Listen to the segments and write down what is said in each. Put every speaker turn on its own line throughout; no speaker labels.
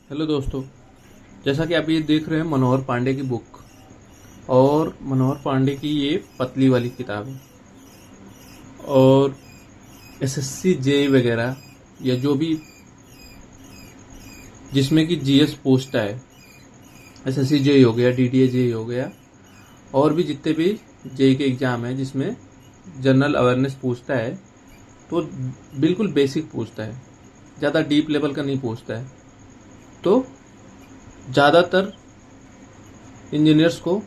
Hello दोस्तों। जैसा कि आप ये देख रहे हैं मनोहर पांडे की बुक, और मनोहर पांडे की ये पतली वाली किताब है। और एसएससी जेई वगैरह या जो भी जिसमें कि जीएस पूछता है, एसएससी जेई हो गया, डीडीए जेई हो गया, और भी जितने भी जेई के एग्जाम है जिसमें जनरल अवेयरनेस पूछता है, तो बिल्कुल बेसिक पूछता है, ज़्यादा डीप लेवल का नहीं पूछता है। तो ज़्यादातर इंजीनियर्स को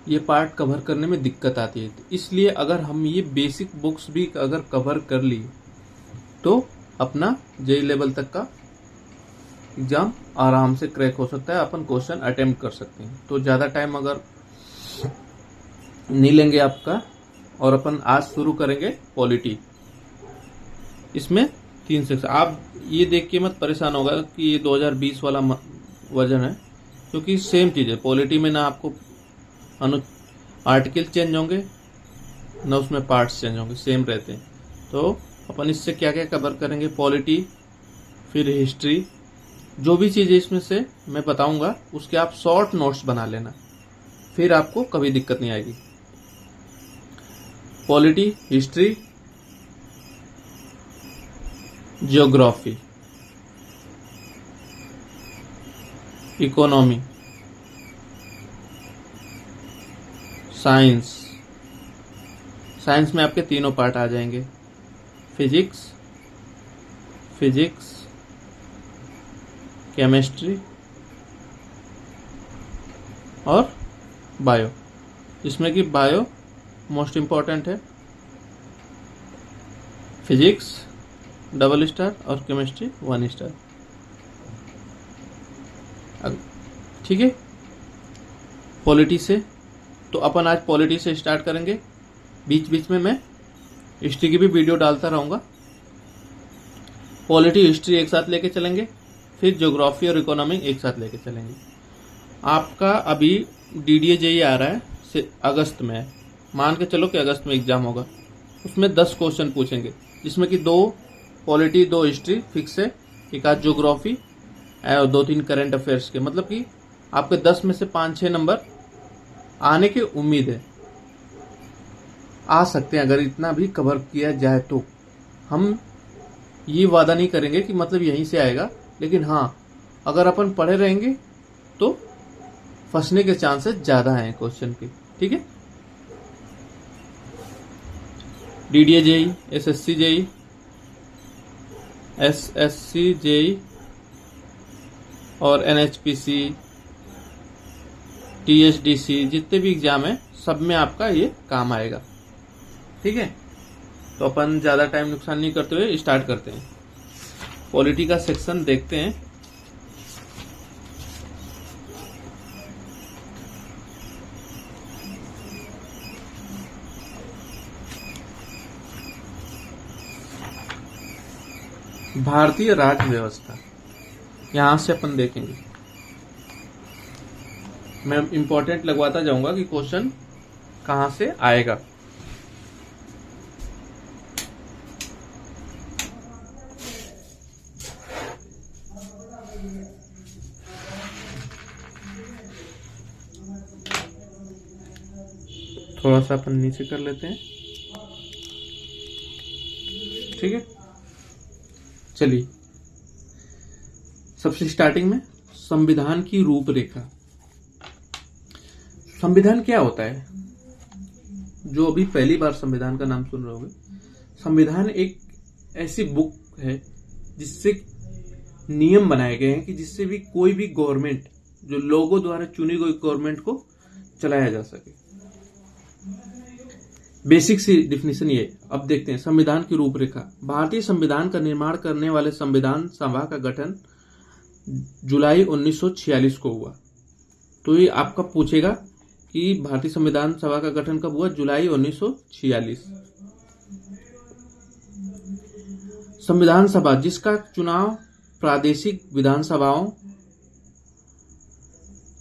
ये पार्ट कवर करने में दिक्कत आती है, तो इसलिए अगर हम ये बेसिक बुक्स भी अगर कवर कर लिए तो अपना जेई लेवल तक का एग्जाम आराम से क्रैक हो सकता है, अपन क्वेश्चन अटेम्प्ट कर सकते हैं। तो ज़्यादा टाइम अगर नहीं लेंगे आपका, और अपन आज शुरू करेंगे पॉलिटी। इसमें 3 सेक्शन। आप ये देख के मत परेशान होगा कि ये 2020 वाला वर्जन है, क्योंकि सेम चीज़ है। पॉलिटी में ना आपको आर्टिकल चेंज होंगे, ना उसमें पार्ट्स चेंज होंगे, सेम रहते हैं। तो अपन इससे क्या क्या कवर करेंगे, पॉलिटी, फिर हिस्ट्री, जो भी चीज़ें इसमें से मैं बताऊंगा उसके आप शॉर्ट नोट्स बना लेना, फिर आपको कभी दिक्कत नहीं आएगी। Polity, history, geography, economy, science. Science में आपके तीनों पार्ट आ जाएंगे, फिजिक्स, केमिस्ट्री और बायो। इसमें कि बायो मोस्ट इम्पॉर्टेंट है, फिजिक्स डबल स्टार और केमिस्ट्री 1 स्टार। ठीक है। पॉलिटी से तो अपन आज पॉलिटी से स्टार्ट करेंगे। बीच बीच में मैं हिस्ट्री की भी वीडियो डालता रहूँगा। पॉलिटी हिस्ट्री एक साथ लेके चलेंगे, फिर ज्योग्राफी और इकोनॉमी एक साथ लेके चलेंगे। आपका अभी डीडीए जेई आ रहा है, अगस्त में है। मान के चलो कि अगस्त में एग्जाम होगा। उसमें 10 क्वेश्चन पूछेंगे, जिसमें कि 2 पॉलिटी, 2 हिस्ट्री फिक्स है, एक आध ज्योग्राफी और 2-3 करंट अफेयर्स के। मतलब कि आपके 10 में से 5-6 नंबर आने की उम्मीद है, आ सकते हैं अगर इतना भी कवर किया जाए तो। हम ये वादा नहीं करेंगे कि मतलब यहीं से आएगा, लेकिन हाँ, अगर अपन पढ़े रहेंगे तो फंसने के चांसेस ज़्यादा हैं क्वेश्चन के। ठीक है। DDA JE, SSC JE, SSC JE और एनएचपीसी, टीएचडीसी, जितने भी एग्जाम है सब में आपका ये काम आएगा। ठीक है। तो अपन ज़्यादा टाइम नुकसान नहीं करते हुए स्टार्ट करते हैं। पॉलिटी का सेक्शन देखते हैं। भारतीय राज्य व्यवस्था, यहां से अपन देखेंगे। मैं इंपॉर्टेंट लगवाता जाऊंगा कि क्वेश्चन कहां से आएगा। थोड़ा सा अपन नीचे कर लेते हैं। ठीक है। चलिए, सबसे स्टार्टिंग में संविधान की रूपरेखा। संविधान क्या होता है? जो अभी पहली बार संविधान का नाम सुन रहे होंगे, संविधान एक ऐसी बुक है जिससे नियम बनाए गए हैं कि जिससे भी कोई भी गवर्नमेंट, जो लोगों द्वारा चुनी गई गवर्नमेंट को चलाया जा सके। बेसिक सी डिफिनेशन ये। अब देखते हैं संविधान की रूपरेखा। भारतीय संविधान का निर्माण करने वाले संविधान सभा का गठन जुलाई 1946 को हुआ। तो ये आपका पूछेगा कि भारतीय संविधान सभा का गठन कब हुआ? जुलाई 1946। संविधान सभा, जिसका चुनाव प्रादेशिक विधानसभाओं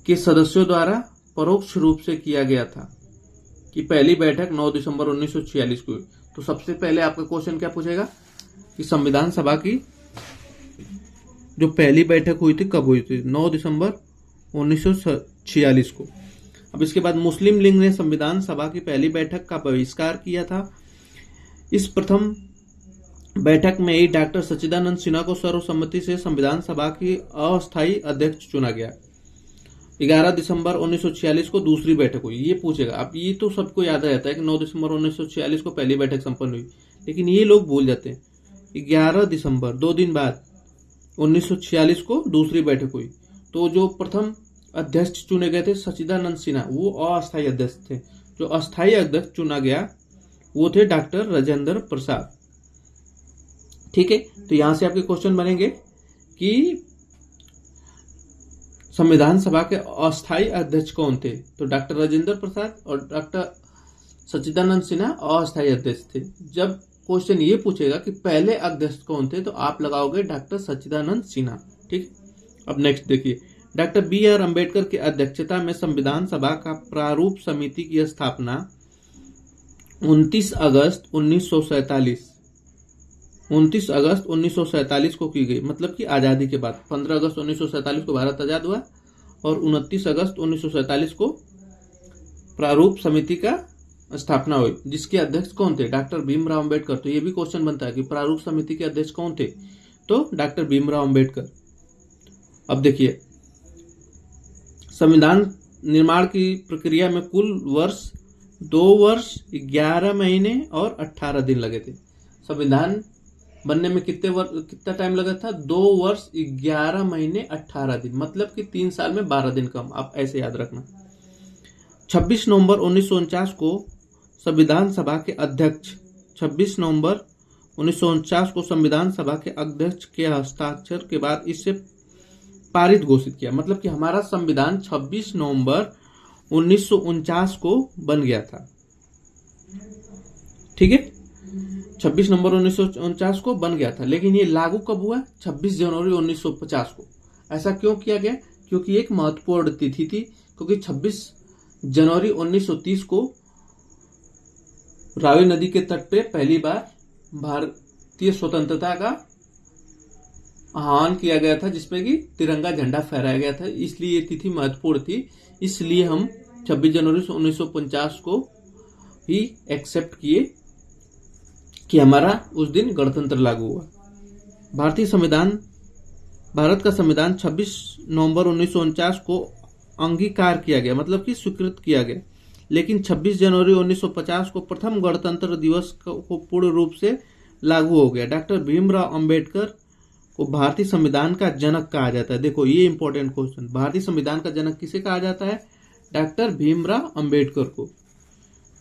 के सदस्यों द्वारा परोक्ष रूप से किया गया था, कि पहली बैठक 9 दिसंबर 1946 को हुई। तो सबसे पहले आपका क्वेश्चन क्या पूछेगा कि संविधान सभा की जो पहली बैठक हुई थी कब हुई थी? 9 दिसंबर 1946 को। अब इसके बाद मुस्लिम लीग ने संविधान सभा की पहली बैठक का बहिष्कार किया था। इस प्रथम बैठक में ही डॉक्टर सच्चिदानंद सिन्हा को सर्वसम्मति से संविधान सभा की अस्थायी अध्यक्ष चुना गया। 11 दिसंबर 1946 को दूसरी बैठक हुई। ये पूछेगा, अब ये तो सबको याद रहता है कि 9 दिसंबर 1946 को पहली बैठक संपन्न हुई, लेकिन ये लोग भूल जाते हैं 11 दिसंबर 2 दिन बाद 1946 को दूसरी बैठक हुई। तो जो प्रथम अध्यक्ष चुने गए थे सच्चिदानंद सिन्हा, वो अस्थायी अध्यक्ष थे। जो अस्थायी अध्यक्ष चुना गया वो थे डॉक्टर राजेंद्र प्रसाद। ठीक है, तो यहां से आपके क्वेश्चन बनेंगे कि संविधान सभा के अस्थायी अध्यक्ष कौन थे? तो डॉक्टर राजेंद्र प्रसाद और डॉक्टर सच्चिदानंद सिन्हा अस्थायी अध्यक्ष थे। जब क्वेश्चन ये पूछेगा कि पहले अध्यक्ष कौन थे, तो आप लगाओगे डॉक्टर सच्चिदानंद सिन्हा। ठीक, अब नेक्स्ट देखिए, डॉक्टर BR अम्बेडकर की अध्यक्षता में संविधान सभा का प्रारूप समिति की स्थापना 29 अगस्त 1947 को की गई। मतलब कि आजादी के बाद 15 अगस्त 1947 को भारत आजाद हुआ और 29 अगस्त 1947 को प्रारूप समिति का स्थापना हुई, जिसके अध्यक्ष कौन थे? डॉक्टर भीमराव अंबेडकर। तो ये भी क्वेश्चन बनता है कि प्रारूप समिति के अध्यक्ष कौन थे? तो डॉक्टर भीमराव अंबेडकर। अब देखिए, संविधान निर्माण की प्रक्रिया में कुल वर्ष 2 वर्ष 11 महीने और 18 दिन लगे थे। संविधान बनने में कितना टाइम लगा था? 2 वर्ष 11 महीने 18 दिन, मतलब कि 3 साल में 12 दिन कम। आप ऐसे याद रखना। 26 नवंबर 1949 को संविधान सभा के अध्यक्ष 26 नवंबर 1949 को संविधान सभा के अध्यक्ष के हस्ताक्षर के बाद इसे पारित घोषित किया। मतलब कि हमारा संविधान 26 नवंबर 1949 को बन गया था। ठीक है, 26 नवंबर 1949 को बन गया था, लेकिन ये लागू कब हुआ? 26 जनवरी 1950 को। ऐसा क्यों किया गया? क्योंकि एक महत्वपूर्ण तिथि थी, क्योंकि 26 जनवरी 1930 को रावी नदी के तट पे पहली बार भारतीय स्वतंत्रता का आह्वान किया गया था, जिसमें कि तिरंगा झंडा फहराया गया था। इसलिए ये तिथि महत्वपूर्ण थी, इसलिए हम 26 जनवरी 1950 को ही एक्सेप्ट किए कि हमारा उस दिन गणतंत्र लागू हुआ। भारत का संविधान 26 नवंबर 1949 को अंगीकार किया गया, मतलब कि स्वीकृत किया गया, लेकिन 26 जनवरी 1950 को प्रथम गणतंत्र दिवस को पूर्ण रूप से लागू हो गया। डॉक्टर भीमराव अंबेडकर को भारतीय संविधान का जनक कहा जाता है। देखो, ये इंपॉर्टेंट क्वेश्चन, भारतीय संविधान का जनक किसे कहा जाता है? डॉक्टर भीमराव अंबेडकर को।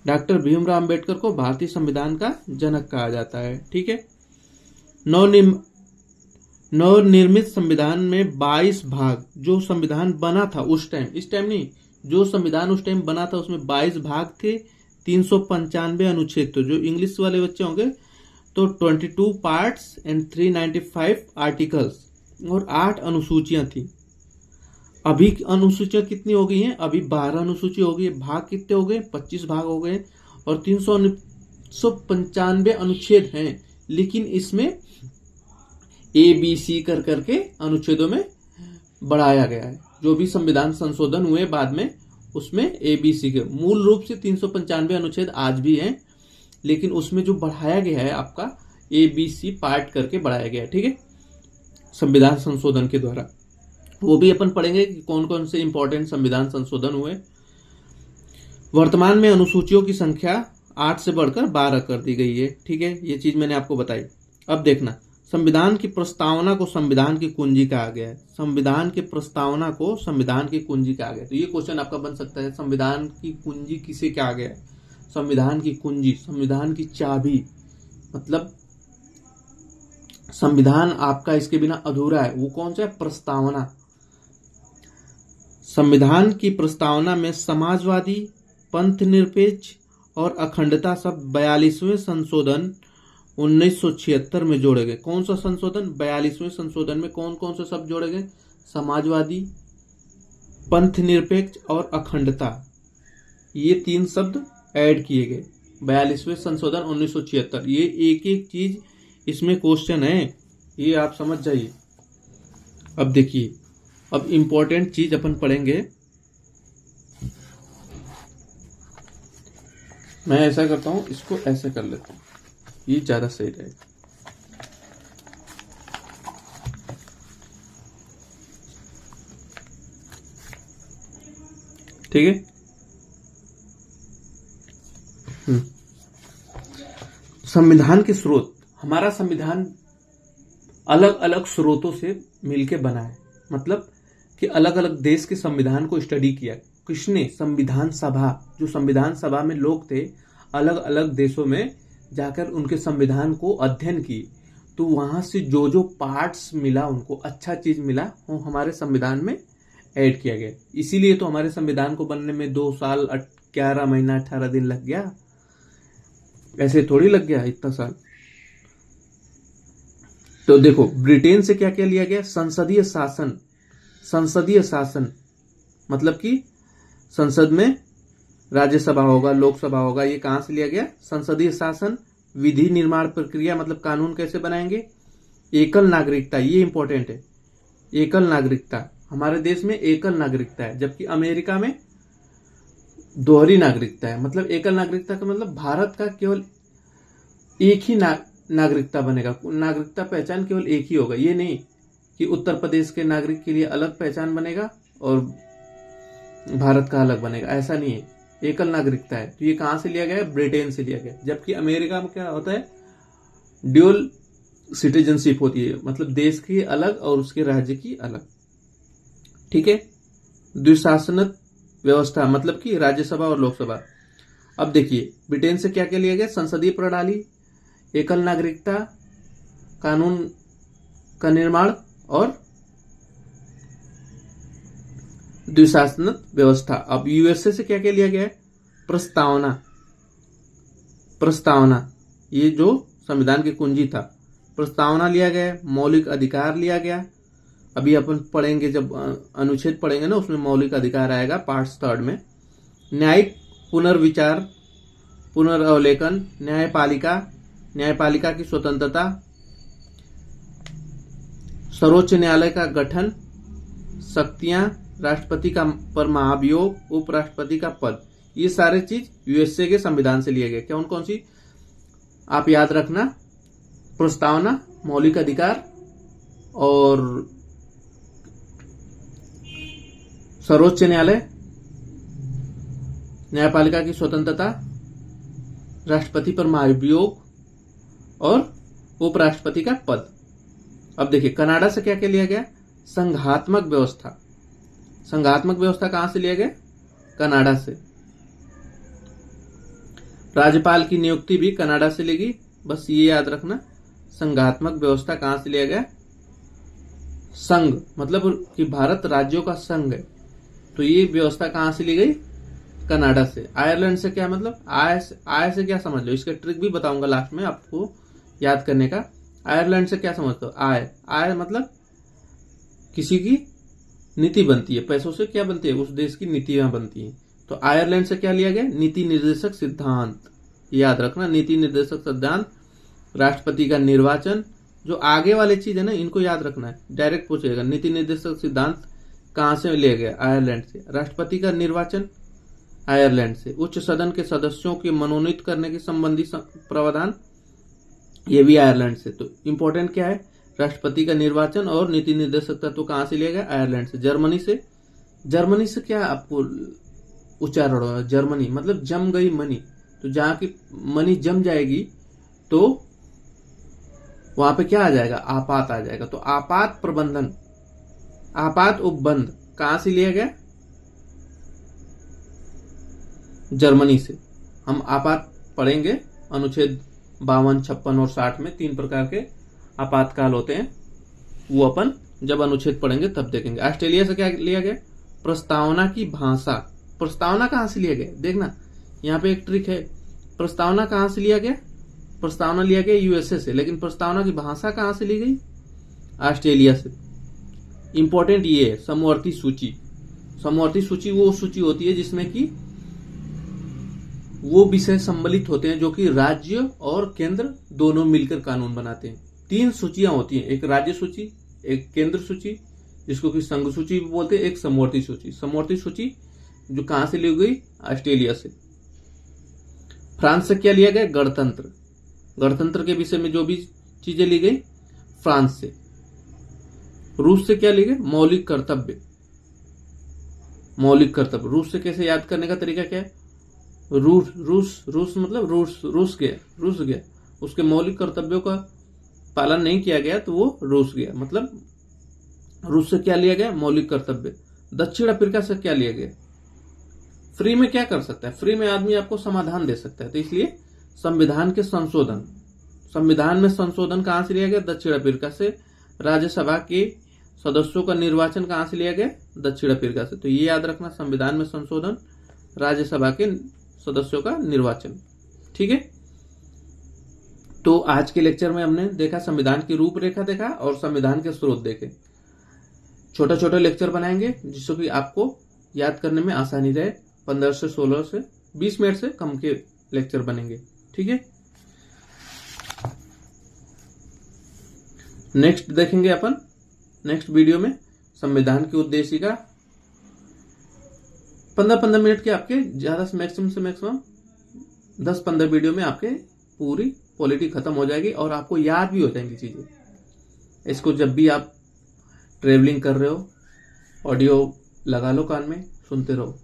डॉक्टर भीमराव अंबेडकर को भारतीय संविधान का जनक कहा जाता है। ठीक है, नवनिर्मित संविधान में 22 भाग, जो संविधान बना था उस टाइम, इस टाइम नहीं, जो संविधान उस टाइम बना था उसमें 22 भाग थे, 395 अनुच्छेद। तो जो इंग्लिश वाले बच्चे होंगे तो 22 पार्ट्स एंड 395 आर्टिकल्स और 8 अनुसूचियां थी। अभी अनुसूचियां कितनी हो गई हैं? अभी 12 अनुसूची हो गई है। भाग कितने हो गए? 25 भाग हो गए और 395 अनुच्छेद हैं, लेकिन इसमें ABC कर करके अनुच्छेदों में बढ़ाया गया है। जो भी संविधान संशोधन हुए बाद में, उसमें ABC के मूल रूप से 395 अनुच्छेद आज भी हैं, लेकिन उसमें जो बढ़ाया गया है आपका ABC पार्ट करके बढ़ाया गया है। ठीक है, संविधान संशोधन के द्वारा वो भी अपन पढ़ेंगे कि कौन कौन से इंपॉर्टेंट संविधान संशोधन हुए। वर्तमान में अनुसूचियों की संख्या 8 से बढ़कर 12 कर दी गई है। ठीक है, ये चीज मैंने आपको बताई। अब देखना, संविधान की प्रस्तावना को संविधान की कुंजी कहा गया है। संविधान की प्रस्तावना को संविधान की कुंजी कहा गया है। तो ये क्वेश्चन आपका बन सकता है, संविधान की कुंजी किसे कहा गया है? संविधान की कुंजी, संविधान की चाबी, मतलब संविधान आपका इसके बिना अधूरा है। वो कौन सा है? प्रस्तावना। संविधान की प्रस्तावना में समाजवादी, पंथ निरपेक्ष और अखंडता शब्द 42वें संशोधन 1976 में जोड़े गए। कौन सा संशोधन? 42वें संशोधन में कौन कौन से शब्द जोड़े गए? समाजवादी, पंथ निरपेक्ष और अखंडता, ये 3 शब्द ऐड किए गए 42वें संशोधन 1976। ये एक एक चीज इसमें क्वेश्चन है, ये आप समझ जाइए। अब देखिए, अब इंपॉर्टेंट चीज अपन पढ़ेंगे। मैं ऐसा करता हूं, इसको ऐसे कर लेता हूं, ये ज्यादा सही रहेगा। ठीक है। संविधान के स्रोत, हमारा संविधान अलग अलग स्रोतों से मिलके बना है। मतलब कि अलग अलग देश के संविधान को स्टडी किया। किसने? संविधान सभा। जो संविधान सभा में लोग थे, अलग अलग देशों में जाकर उनके संविधान को अध्ययन किए, तो वहां से जो जो पार्ट्स मिला, उनको अच्छा चीज मिला, वो हमारे संविधान में ऐड किया गया। इसीलिए तो हमारे संविधान को बनने में 2 साल 11 महीना 18 दिन लग गया। ऐसे थोड़ी लग गया इतना साल। तो देखो, ब्रिटेन से क्या क्या लिया गया? संसदीय शासन। संसदीय शासन मतलब कि संसद में राज्यसभा होगा, लोकसभा होगा, ये कहां से लिया गया? संसदीय शासन। विधि निर्माण प्रक्रिया मतलब कानून कैसे बनाएंगे? एकल नागरिकता, ये इंपॉर्टेंट है। एकल नागरिकता, हमारे देश में एकल नागरिकता है, जबकि अमेरिका में दोहरी नागरिकता है। मतलब एकल नागरिकता का मतलब भारत का केवल एक ही नागरिकता बनेगा, नागरिकता पहचान केवल एक ही होगा। ये नहीं कि उत्तर प्रदेश के नागरिक के लिए अलग पहचान बनेगा और भारत का अलग बनेगा, ऐसा नहीं है। एकल नागरिकता है। तो ये कहां से लिया गया? ब्रिटेन से लिया गया। जबकि अमेरिका में क्या होता है? ड्यूल सिटीजनशिप होती है, मतलब देश की अलग और उसके राज्य की अलग। ठीक है। द्विशासनिक व्यवस्था मतलब कि राज्यसभा और लोकसभा। अब देखिए, ब्रिटेन से क्या क्या लिया गया? संसदीय प्रणाली, एकल नागरिकता, कानून का निर्माण और द्विशासनिक व्यवस्था। अब यूएसए से क्या क्या लिया गया है? प्रस्तावना। प्रस्तावना, ये जो संविधान की कुंजी था, प्रस्तावना लिया गया। मौलिक अधिकार लिया गया। अभी अपन पढ़ेंगे, जब अनुच्छेद पढ़ेंगे ना, उसमें मौलिक अधिकार आएगा पार्ट 3 में। न्यायिक पुनर्विचार, पुनर्अवलोकन, न्यायपालिका, न्यायपालिका की स्वतंत्रता, सर्वोच्च न्यायालय का गठन, शक्तियां, राष्ट्रपति का पर महाभियोग, उपराष्ट्रपति का पद, ये सारे चीज यूएसए के संविधान से लिए गए। कौन कौन सी आप याद रखना? प्रस्तावना, मौलिक अधिकार और सर्वोच्च न्यायालय, न्यायपालिका की स्वतंत्रता, राष्ट्रपति पर महाभियोग और उपराष्ट्रपति का पद। अब देखिए, कनाडा से क्या क्या लिया गया? संघात्मक व्यवस्था। संघात्मक व्यवस्था कहां से लिया गया? कनाडा से। राज्यपाल की नियुक्ति भी कनाडा से ली गई। बस ये याद रखना, संघात्मक व्यवस्था कहां से लिया गया? संघ मतलब कि भारत राज्यों का संघ है, तो ये व्यवस्था कहां से ली गई? कनाडा से। आयरलैंड से क्या मतलब? आय से क्या समझ लो, इसका ट्रिक भी बताऊंगा लास्ट में आपको याद करने का। आयरलैंड से क्या समझते हो? आय मतलब किसी की नीति बनती है, पैसों से क्या बनती है? उस देश की नीतियां बनती हैं। तो आयरलैंड से क्या लिया गया? नीति निर्देशक सिद्धांत। याद रखना, नीति निर्देशक सिद्धांत, राष्ट्रपति का निर्वाचन। जो आगे वाले चीज है ना, इनको याद रखना है, डायरेक्ट पूछेगा। नीति निर्देशक सिद्धांत कहां से लिया गया? आयरलैंड से। राष्ट्रपति का निर्वाचन आयरलैंड से। उच्च सदन के सदस्यों के मनोनीत करने के संबंधी प्रावधान, ये भी आयरलैंड से। तो इंपॉर्टेंट क्या है? राष्ट्रपति का निर्वाचन और नीति निर्देशक तत्व कहां से लिया गया? आयरलैंड से। जर्मनी से। जर्मनी से क्या आपको उच्चारण होगा? जर्मनी मतलब जम गई मनी। तो जहां की मनी जम जाएगी तो वहां पे क्या आ जाएगा? आपात आ जाएगा। तो आपात प्रबंधन, आपात उपबंध कहां से लिया गया? जर्मनी से। हम आपात पढ़ेंगे अनुच्छेद 52, 56 और 60 में 3 प्रकार के आपातकाल होते हैं, वो अपन जब अनुच्छेद पढ़ेंगे तब देखेंगे। ऑस्ट्रेलिया से क्या लिया गया? प्रस्तावना की भाषा। प्रस्तावना कहां से लिया गया? देखना, यहाँ पे एक ट्रिक है। प्रस्तावना कहां से लिया गया? प्रस्तावना लिया गया यूएसए से, लेकिन प्रस्तावना की भाषा कहां से ली गई? ऑस्ट्रेलिया से। इंपॉर्टेंट ये है, समवर्ती सूची। समवर्ती सूची वो सूची होती है जिसमें कि वो विषय सम्मिलित होते हैं जो कि राज्य और केंद्र दोनों मिलकर कानून बनाते हैं। 3 सूचियां होती हैं, एक राज्य सूची, एक केंद्र सूची, जिसको कि संघ सूची भी बोलते हैं, एक समवर्ती सूची। समवर्ती सूची जो कहां से ली गई? ऑस्ट्रेलिया से। फ्रांस से क्या लिया गया? गणतंत्र। गणतंत्र के विषय में जो भी चीजें ली गई फ्रांस से। रूस से क्या ली गई? मौलिक कर्तव्य। मौलिक कर्तव्य रूस से कैसे याद करने का तरीका क्या है? रूस मतलब रूस गया, उसके मौलिक कर्तव्यों का पालन नहीं किया गया तो वो रूस गया। मतलब रूस से क्या लिया गया? मौलिक कर्तव्य। दक्षिण अफ्रीका से क्या लिया गया? फ्री में क्या कर सकता है? फ्री में आदमी आपको समाधान दे सकता है, तो इसलिए संविधान के संशोधन। संविधान में संशोधन कहां से लिया गया? दक्षिण अफ्रीका से। राज्यसभा के सदस्यों का निर्वाचन कहां से लिया गया? दक्षिण अफ्रीका से। तो ये याद रखना, संविधान में संशोधन, राज्यसभा के सदस्यों का निर्वाचन। ठीक है। तो आज के लेक्चर में हमने देखा, संविधान की रूपरेखा देखा और संविधान के स्रोत देखे। छोटा छोटा लेक्चर बनाएंगे जिससे कि आपको याद करने में आसानी रहे। 15 से 16 से 20 मिनट से कम के लेक्चर बनेंगे। ठीक है। नेक्स्ट देखेंगे अपन नेक्स्ट वीडियो में संविधान की उद्देशिका। 15-15 मिनट के आपके, ज्यादा से मैक्सिमम 10-15 वीडियो में आपके पूरी पॉलिटी खत्म हो जाएगी और आपको याद भी हो जाएंगी चीजें। इसको जब भी आप ट्रेवलिंग कर रहे हो, ऑडियो लगा लो कान में, सुनते रहो।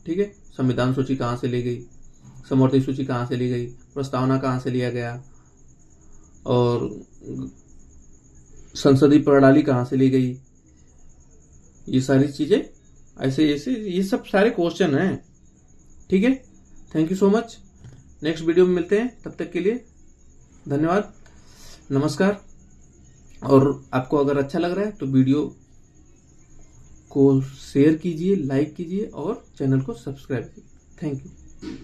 ठीक है। संविधान सूची कहां से ली गई, समवर्ती सूची कहां से ली गई, प्रस्तावना कहां से लिया गया, और संसदीय प्रणाली कहां से ली गई, ये सारी चीजें ऐसे ऐसे ये सब सारे क्वेश्चन हैं। ठीक है। Thank you so much. Next video में मिलते हैं, तब तक के लिए धन्यवाद, नमस्कार। और आपको अगर अच्छा लग रहा है तो वीडियो को शेयर कीजिए, लाइक कीजिए और चैनल को सब्सक्राइब कीजिए। Thank you.